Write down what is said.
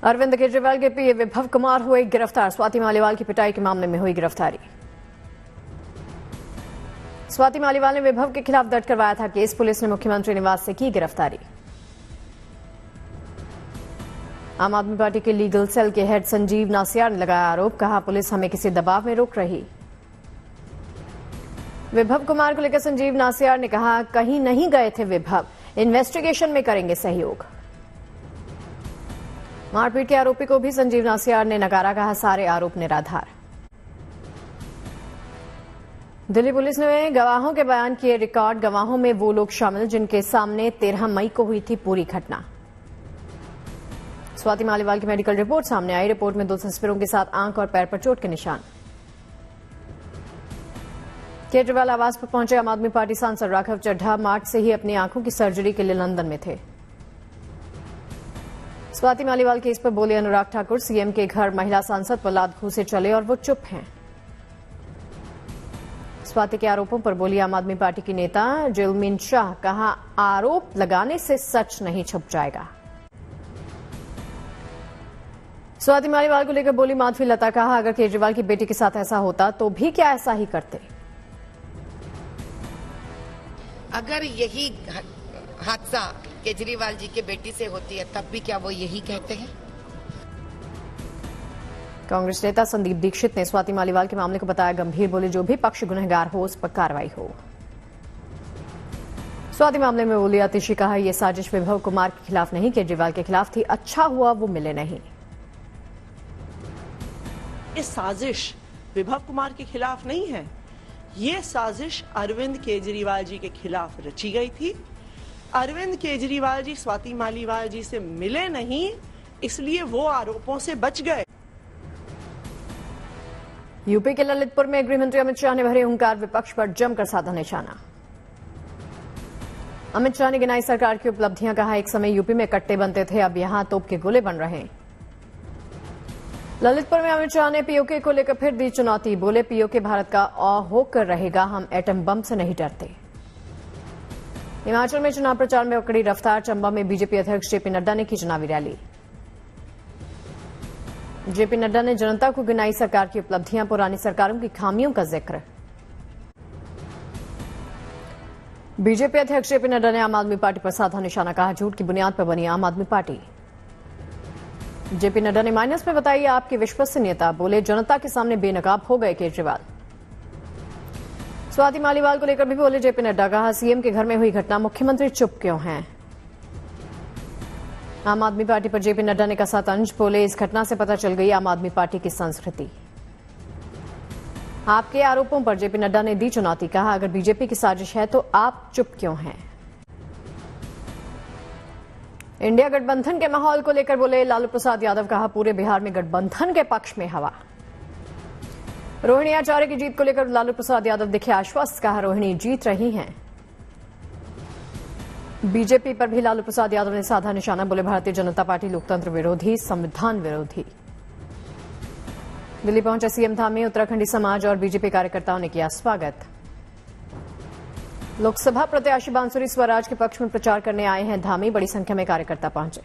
अरविंद केजरीवाल के पीए विभव कुमार हुए गिरफ्तार। स्वाति मालीवाल की पिटाई के मामले में हुई गिरफ्तारी। स्वाति मालीवाल ने विभव के खिलाफ दर्ज करवाया था केस। पुलिस ने मुख्यमंत्री निवास से की गिरफ्तारी। आम आदमी पार्टी के लीगल सेल के हेड संजीव नासियार ने लगाया आरोप। कहा, पुलिस हमें किसी दबाव में रोक रही। विभव कुमार को लेकर संजीव नासियार ने कहा, कहीं नहीं गए थे विभव, इन्वेस्टिगेशन में करेंगे सहयोग। मारपीट के आरोपी को भी संजीव नासियार ने नकारा। कहा, सारे आरोप निराधार। दिल्ली पुलिस ने गवाहों के बयान किए रिकॉर्ड। गवाहों में वो लोग शामिल जिनके सामने 13 मई को हुई थी पूरी घटना। स्वाति मालीवाल की मेडिकल रिपोर्ट सामने आई। रिपोर्ट में 2 तस्वीरों के साथ आंख और पैर पर चोट के निशान। केजरीवाल आवास पर पहुंचे आम आदमी पार्टी सांसद राघव चड्ढा। मार्च से ही अपनी आंखों की सर्जरी के लिए लंदन में थे। स्वाति मालीवाल केस पर बोले अनुराग ठाकुर, सीएम के घर महिला सांसद प्रहलाद घूसे चले और वो चुप हैं। स्वाति के आरोपों पर बोली आम आदमी पार्टी की नेता जिलमिन शाह। कहा, आरोप लगाने से सच नहीं छुप जाएगा। स्वाति मालीवाल को लेकर बोली माधवी लता। कहा, अगर केजरीवाल की बेटी के साथ ऐसा होता तो भी क्या ऐसा ही करते। अगर यही हादसा केजरीवाल जी के बेटी से होती है तब भी क्या वो यही कहते हैं। कांग्रेस नेता संदीप दीक्षित ने स्वाति मालीवाल के मामले को बताया गंभीर। बोले, जो भी पक्ष गुनहगार हो उस पर कार्रवाई हो। स्वाति मामले में बोली आतिशी। कहा, यह साजिश विभव कुमार के खिलाफ नहीं, केजरीवाल के खिलाफ थी। अच्छा हुआ वो मिले नहीं। ये साजिश विभव कुमार के खिलाफ नहीं है, ये साजिश अरविंद केजरीवाल जी के खिलाफ रची गई थी। अरविंद केजरीवाल जी स्वाति मालीवाल जी से मिले नहीं, इसलिए वो आरोपों से बच गए। यूपी के ललितपुर में गृह मंत्री अमित शाह ने भरे हुंकार। विपक्ष पर जमकर साधा निशाना। अमित शाह ने गिनाई सरकार की उपलब्धियां। कहा, एक समय यूपी में कट्टे बनते थे, अब यहां तोप के गोले बन रहे हैं। ललितपुर में अमित शाह ने पीओके को लेकर फिर दी चुनौती। बोले, पीओके भारत का होकर रहेगा, हम एटम बम से नहीं डरते। हिमाचल में चुनाव प्रचार में पकड़ी रफ्तार। चंबा में बीजेपी अध्यक्ष जेपी नड्डा ने की चुनावी रैली। जेपी नड्डा ने जनता को गिनाई सरकार की उपलब्धियां, पुरानी सरकारों की खामियों का जिक्र। बीजेपी अध्यक्ष जेपी नड्डा ने आम आदमी पार्टी पर साधा निशाना। कहा, झूठ की बुनियाद पर बनी आम आदमी पार्टी। जेपी नड्डा ने माइनस में बताई आपकी विश्वसनीयता। बोले, जनता के सामने बेनकाब हो गए केजरीवाल। स्वाति मालीवाल को लेकर भी बोले जेपी नड्डा। कहा, सीएम के घर में हुई घटना, मुख्यमंत्री चुप क्यों हैं। आम आदमी पार्टी पर जेपी नड्डा ने कसा तंज। बोले, इस घटना से पता चल गई आम आदमी पार्टी की संस्कृति। आपके आरोपों पर जेपी नड्डा ने दी चुनौती। कहा, अगर बीजेपी की साजिश है तो आप चुप क्यों हैं। इंडिया गठबंधन के माहौल को लेकर बोले लालू प्रसाद यादव। कहा, पूरे बिहार में गठबंधन के पक्ष में हवा। रोहिणी आचार्य की जीत को लेकर लालू प्रसाद यादव दिखे आश्वस्त। कहा, रोहिणी जीत रही हैं। बीजेपी पर भी लालू प्रसाद यादव ने साधा निशाना। बोले, भारतीय जनता पार्टी लोकतंत्र विरोधी, संविधान विरोधी। दिल्ली पहुंचे सीएम धामी। उत्तराखंडी समाज और बीजेपी कार्यकर्ताओं ने किया स्वागत। लोकसभा प्रत्याशी बांसुरी स्वराज के पक्ष में प्रचार करने आए हैं धामी। बड़ी संख्या में कार्यकर्ता पहुंचे।